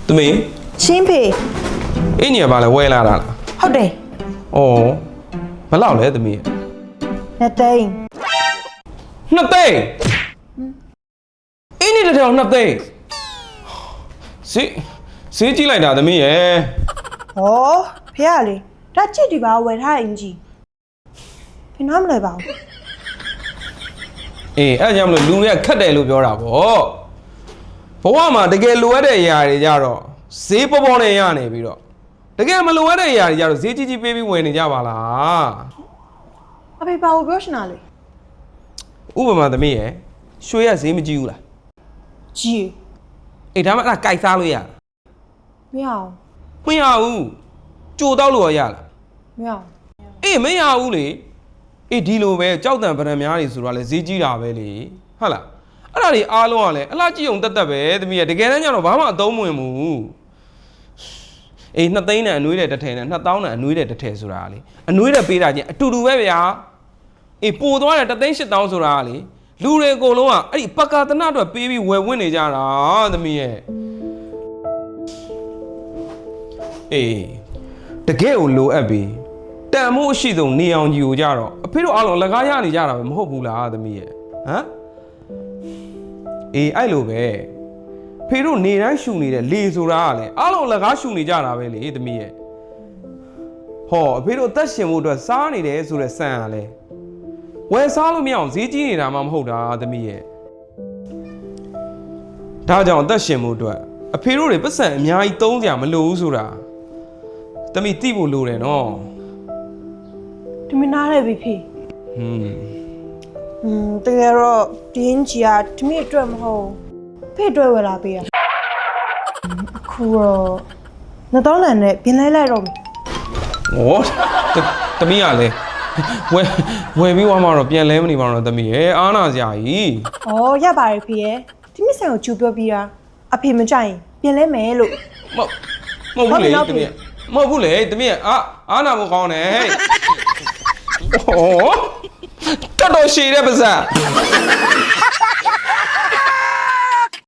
သမီး ချင်းဖေး အင်းကြီးကဘာလဲဝဲလာတာလား ဟုတ်တယ် ဩဘယ်လောက်လဲသမီး နှစ်သိန်း နှစ်သိန်းအင်းကြီးတစ်ထောင်နှစ်သိန်းစေးကြည့်လိုက်တာသမီးရဲ့ ဟောဖေးရလေဒါကြည့်ဒီပါဝယ်ထားရင်ကြီးဖေးနားမလဲပါဘူး အေးအဲ့ကြောင့်မလို့လူတွေကခက်တယ်လို့ပြောတာဗောဘဝမှာတကယ်လိုအပ်တဲ့အရာတွေကြတော့ဈေးပေါ်ပေါ်နဲ့ရနေပြီးတော့တကယ်မလိုအပ်တဲ့အရာတွေကြတော့ဈေးကြီးကြီးပေးပြီးဝယ်နေကြပါလား အဖေပါဘူးပြောရှင်တာလေ ဥပမာသမီးရဲ့ရွှေရဈေးမကြီးဘူးလား ကြီး အေးဒါမှအဲ့ဒါကြိုက်စားလို့ရလား မရအောင် မရဘူးကြိုတော့လို့ရလား မရအောင် အေးမရဘူးလေအေးဒီလိုပဲကြောက်တံပရံများတွေဆိုတော့လေဈေးကြီးတာပဲလေဟုတ်လားအဲ့ဒါတွေအားလုံးကလည်းအလားကြည့်အောင်တက်တက်ပဲသမီးရဲ့တကယ်တမ်းကျတော့ဘာမှအသုံးမဝင်ဘူးအေး2သိန်းနဲ့အနွေးတဲ့တစ်ထည်နဲ့2000နဲ့အနွေးတဲ့တစ်ထည်ဆိုတာလေအနွေးတဲ့ပေးတာချင်းအတူတူပဲဗျာအေးပိုသွားတဲ့3သိန်း8000ဆိုတာလေလူတွေအကုန်လုံးကအဲ့ဒီပကာသနာအတွက်ပေးပြီးဝယ်ဝင်နေကြတာသမီးရဲ့အေးတကယ်ကိုလိုအပ်ပြီးတန်မိုးအရှိဆုံးနေအောင်ကြီးကိုကြတော့အဖေတို့အားလုံးလက်ကားရနေကြတာပဲမဟုတ်ဘူးလားသမီးရဲ့ဟမ်အေးအဲ့လိုပဲဖေတို့နေတိုင်းရှူနေတဲ့လေဆိုတာကလည်းအားလုံးလက်ကားရှူနေကြတာပဲလေသမီးရဲ့ဟောအဖေတို့အသက်ရှင်ဖို့အတွက်စားနေတယ်ဆိုတဲ့စံကလည်းဝယ်စားလို့မရအောင်ဈေးကြီးနေတာမှမဟုတ်တာသမီးရဲ့ဒါကြောင့်အသက်ရှင်ဖို့အတွက်အဖေတို့တွေပတ်စံအများကြီးသုံးကြမလို့ဘူးဆိုတာသမီးသိဖို့လိုတယ်နော် ဒီမနာလဲပြီဖေး ဟွန်း တကယ်တော့ဒီရင်ကြီးကဒီမိအတွက်မဟုတ်ဖေးအတွက်ဝယ်လာပေးရအခုတော့2000လန်နဲ့ပြင်လိုက်လိုက်တော့မယ် ။ဩသမီးကလည်းဝယ်ပြီးွားမှတော့ပြန်လဲမနေပါတော့သမီးရဲ့အားနာစရာကြီး ။ဩရပါတယ်ဖေးရဲ့ဒီမိဆိုင်ကိုကျူပြောပြီးတာအဖေမကြိုက်ရင်ပြင်လဲမယ်လို့ ။မဟုတ်ဘူးလေသမီး။မဟုတ်ဘူးလေသမီးအားနာဖို့ကောင်းတယ်ဟဲ့။ဩတော်တော်ရှည်တဲ့ပါစံ။